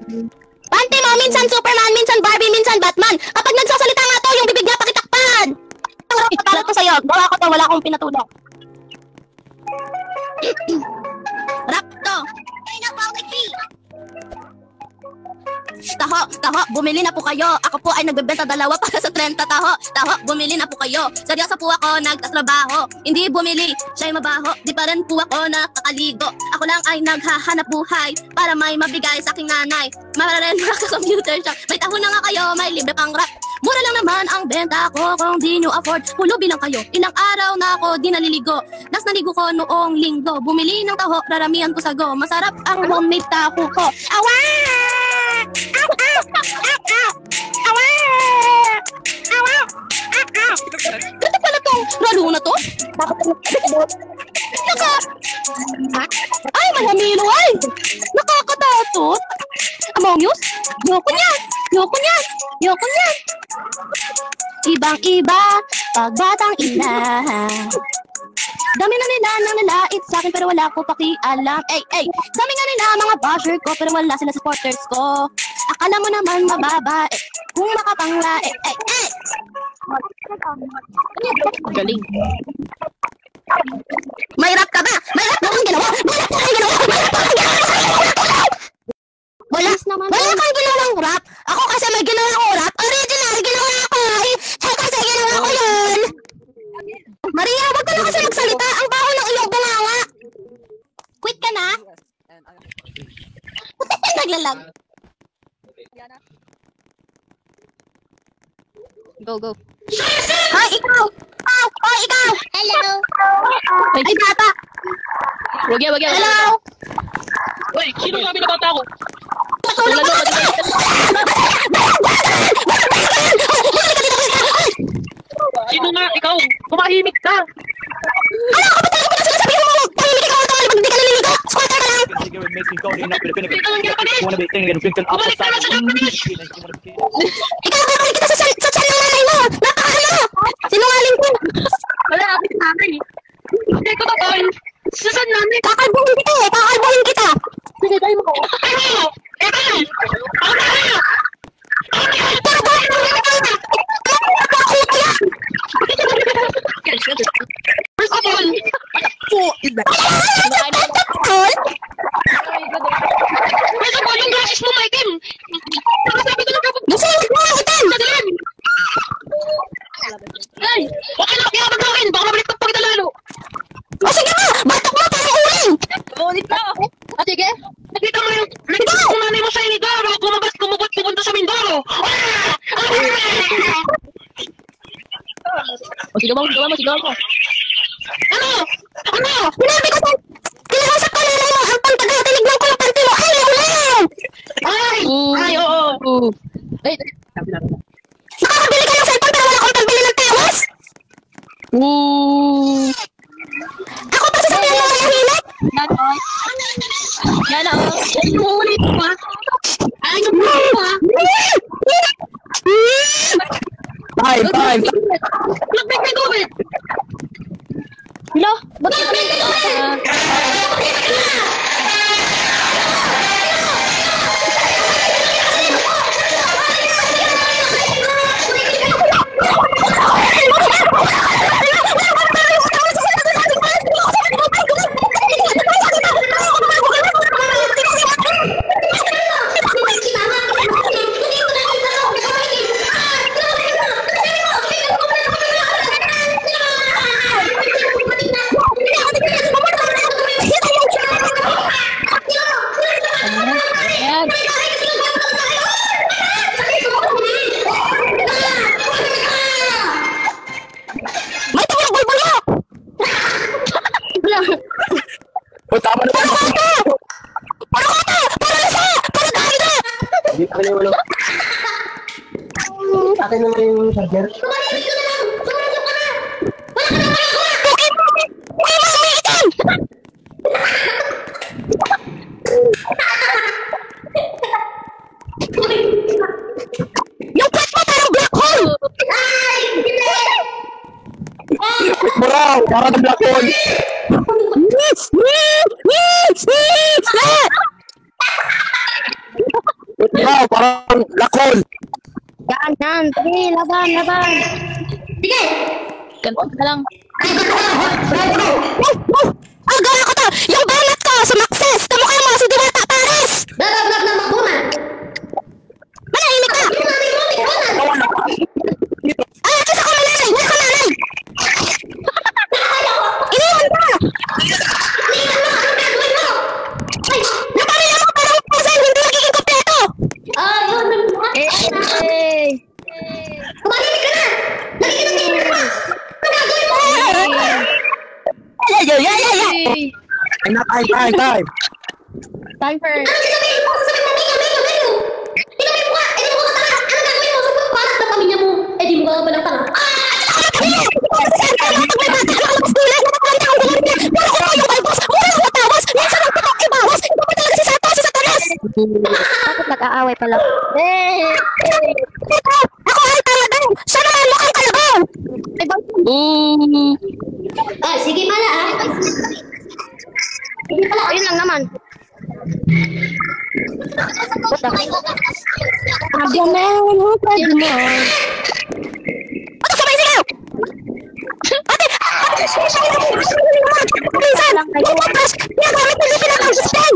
Panty mo, minsan Superman, minsan Barbie, minsan Batman. Kapag nagsasalita nga to, yung bibig niya pakitakpan. Para to sa'yo, gawa ko to, wala akong pinatulong. Rap to. Taho, bumili na po kayo. Ako po ay nagbebenta dalawa para sa 30 taho, bumili na po kayo. Seryoso po ako, nagtatrabaho. Hindi bumili, siya'y mabaho. Di pa rin po ako nakakaligo. Ako lang ay naghahanap buhay para may mabigay sa aking nanay. Mararen sa computer shop. May taho na nga kayo, may libre pang rap. Mura lang naman ang benta ko kung di nyo afford. Hulubi lang kayo, ilang araw na ako di naliligo. Last naligo ko noong linggo. Bumili ng taho, raramihan ko sago. Masarap ang homemade taho ko. Awa! Aw! Aw! Aw! Aw! Awa! Awa! Aw! Ganda pala tong ralo na to? Ay, malamino ay! Nakakatatot! Among Us? Yoko niyan! Yoko niyan! Yoko niyan! Ibang-iba, pagbatang ina. Dami na nila nang nalait sa akin pero wala ko pakialam. Dami nga nila mga basher ko pero wala sila supporters ko. Akala mo naman mababa, kung makapangla, Galing. May rap ka ba? May rap akong ginawa! May rap akong ginawa! May rap akong ginawa! Wala kang ginawang rap. Ako kasi may ginawang rap. Original, ginawa ko. Kasi ginawa ko yun. Maria, wag ka na kasi magsalita. Ang baho ng iyong bunganga. Quit ka na? Naglalag. Go. Hi, ikaw! Oh, ikaw! Hello! Ay, bata! Wag yan. Hello! Uy, sino sabi na bata ako? Patulog ko! Sino nga? Ikaw! Kumahimik ka! Ano ako ba talaga ko na sinasabi mo? Tahimik ikaw ito! Hindi ka naliligo! Squatter ka lang! Ikaw, babalik kita sa chan ng nanay mo! Napakahalo! Sinungaling ko! Wala akong nanay. Hindi ko totoo. Susan namin. Kakalbuhin kita eh! Kakalbuhin kita! Sige, tayo mo. Ano? Yung glasses mo, Maitim! Sabi ko lang kapag... Gusto yung itim! Ay! Huwag ka na makihabag sa akin! Baka mabalik pa kita lalo! O sige mo! Batok mo para uling! Ulit na! Sige! Nakita mo yung nanay mo sa Inidoro! Kumabot pupunta sa Mindoro! Sigaw mo! Ano? Sinabi ko sa'yo! Kinausap ko nanay mo! Ang pantagaw-tinignan ko yung panty mo! Ay, uling! Ay, oo! Nakakabili ka ng cellphone pero wala kang pambili ng tawas? Ako pa sasabihan mo manahimik? Yan o! Umuulit pa! Ay, umuulit pa! Bye! Nagbig na gawin! Hello? Bakit nagbig na gawin? O, tama na ba? Para kota! Para lasa! Para ganda! Akin naman yung Akin naman yung charger. Okay, mami, itan! Yung pet mo parang black hole! Quit mo raw! Para ng black hole! mukhang lakol. Yan. Sige, laban. Sige! Ganun ka lang. Ang gala ko to! Yung banat ko! Sumakses! Tamo kayo mga si Diwata Pares! Blablabla na magbuman! Manahimik ka! Ay, atis ako mananay! Wala ka nanay! Iniwan ka! Napamilya mo parang puzzle! Hindi nagiging kompleto! Hey! Kumalimik ka na! Nagiging ka! Ang gagawin mo! Hey! Time. Time for... Ano sinabihin mo? Sasabihin mo, Tinabi mo ka! Eh, di mo ka tanga! Ano gagawin mo? Sabi ko, anak ng pamilya mo! Eh, di mo ka palang tanga! Bakit nag-aaway pala? Ako ay talaga! Siya naman mukhang kalabaw! Ah, sige pala ah! Sige pala! Ayun lang naman. Ano sabay sigaw? Ate! Minsan! Bukas! Nagamit na lipi na ang suspend!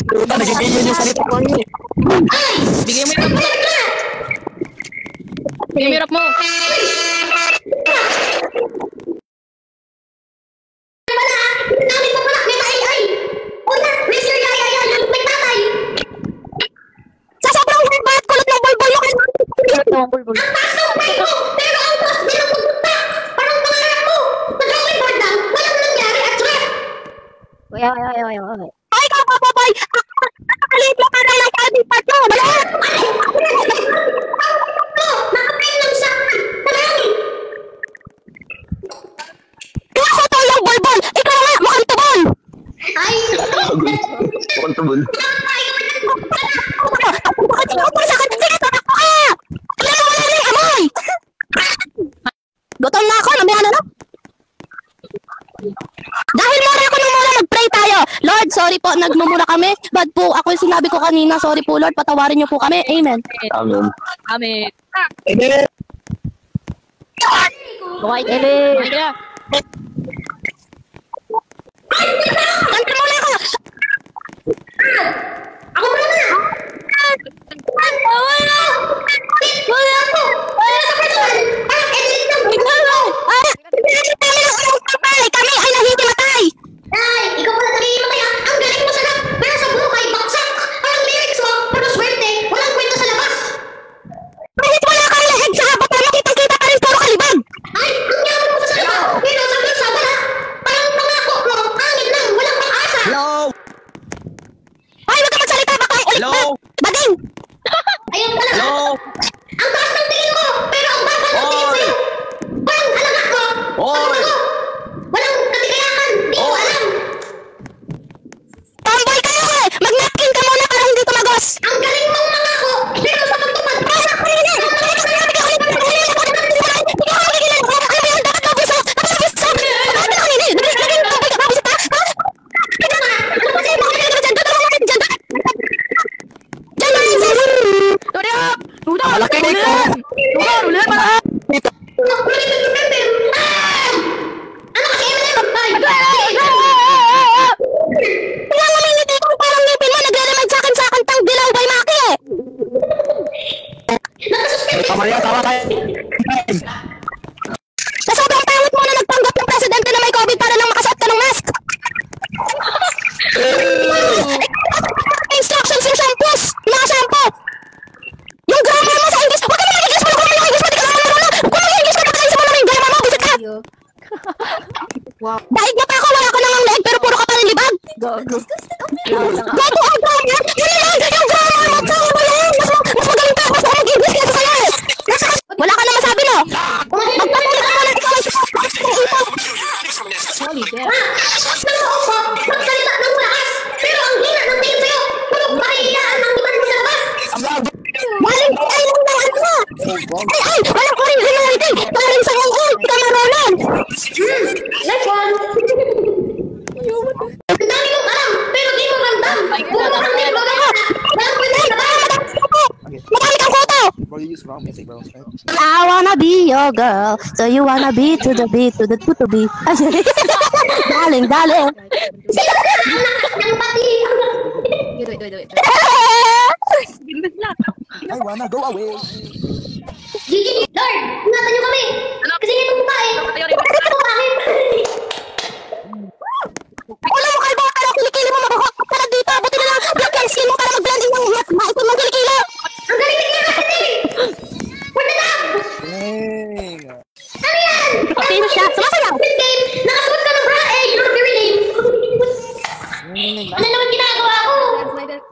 Puta, nagigigil yung salita ko niyo. Bigyan mo yung hirap mo. Namin mo pala! May maay-ay! Una! Mr. Yaya yung may tatay! Sa sobrang hubad, kulot ng bulbul mo kayo! Ang taas ng pay mo! Pero ang taas din ang pagpunta! Parang pangarap mo! Nag-away lang! Walang nangyari at sweat! Ay, kapapaboy! Nakakalit mo ka na ng cabin part mo! Wala! Nakapay lang sa akin! Talangin! Kaya ko to yung bulbul! Ikaw nga, mukhang tubol! Ay! Mukhang tubol. Gutom na ako, namihan na. Dahil mura ako nung mura, mag-pray tayo. Lord, sorry po, nagmumura kami. Bad po, ako yung sinabi ko kanina. Sorry po, Lord, patawarin niyo po kami. Amen. Amen. Amen. Amen. Kumain ka. Kanta mo na ako. Ako muna na! Wala ako. Wala sa person! Parang edit na! Kami ay nahihimatay. Ay! Ikaw pala naghihimatay ah! Ang galing mo sa rap! Pero sa buhay, baksak! Ang lyrics mo, puro swerte! Walang kwento sa labas! Kahit wala kang laheg sa habatan mo, kitang-kita pa rin puro kalibag. Ay! Ang yaman mo sa salita! Pero sa sa wala! Parang pangako mo, hangin lang, walang pag-asa! Hello? Ay, wag ka magsalita, baka ulit Hello? bading. Ayun pala! Hello? Ang taas ng tingin mo! Pero ang baba ng tingin Oy! sa'yo! Parang halaga ko! Oy! Walang katigayakan! Di ko alam! Tomboy kayo eh. Mag-napkin ka muna para hindi tumagos. Ang galing mong mangako! Pero sa pagtupad, Malaki na ito. Tama tayo. Sa sobrang pangit mo na nagpanggap ng presidente na may COVID para lang makasuot ka ng mask. Instructions yung shampoos. Mga shampoo. Yung grammar mo sa English. Huwag ka na mag-English. Wala ka na mag-English. Pati ka naman marunong. Kung mag-English ka, patayin sa mo namin grammar mo. Bisit ka. Dahil na pa ako. Wala ko nang leg. Pero puro ka pa rin libag. Gago ang grammar. Yun lang. Yung grammar mo. Tsaka mo yan. Mas magaling ka. Mas mag-English kaya sa kanya. Wala ka na masabi no. Magpatuloy ka muna. Ikaw ay magsalita ng malakas! Pero ang hina ng tingin sa'yo, puro kahihiyaan ng iba sa labas! walang ay lang na ano na. Ay, walang originality. Parang sa ngong. Ikaw marunong. Next one! Ganda wrong music, bro. I wanna be your girl, so you wanna be to the beat, to the beat. Darling, darling. Ng pati. Do it. I wanna go away. Gigi, Lord, ingatan niyo kami. Kasi ito mukha eh. Kasi ito pangit. Wala mo kalbo, pero kilikili mo mabuhok pala dito. Buti na lang, black yung skin mo para mag-blending yung maitim ng kilikili. Ang galing niya kasi. Pwede na. Dang. Ano yan? Sino siya? Sumasayaw. This game, nakasuot ka ng bra eh. You're very lame. Ano naman ginagawa ko?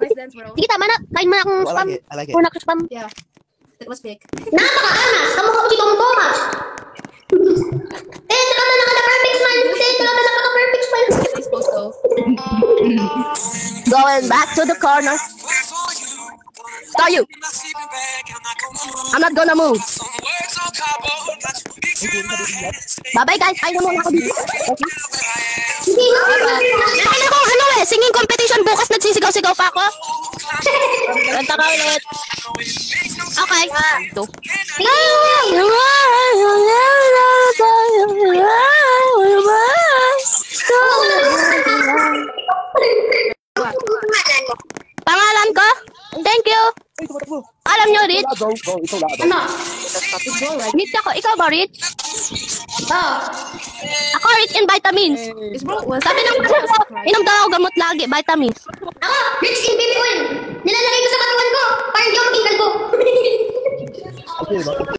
Nice dance, bro. Sige, tama na. Kain mo na akong I spam. like it. I like it. Puro na ako spam. Yeah, that was fake. Napaka-anas. Kamukha ko si Tong Thomas. Ito lang na naka-perfect smile. Ito lang na naka-perfect smile. He's supposed to. Going back to the corner. Start you. I'm not gonna move. Bye-bye guys. Ayaw muna ako dito. Okay. Hindi mo. Nakala ko ano singing competition bukas nagsisigaw-sigaw pa ako. Kanta ka ulit. Okay. Ito. Pangalan ko? Thank you. Alam nyo, Rich? Go. Ito lahat. Ano? Rich ako. Ikaw ba, Rich? Oh. Ako, Rich in vitamins. Sabi ng ko, inom daw ako gamot lagi, vitamins. Ako, rich in baby oil. Nilalagay ko sa katawan ko. Para hindi ako maging kalbo. Okay,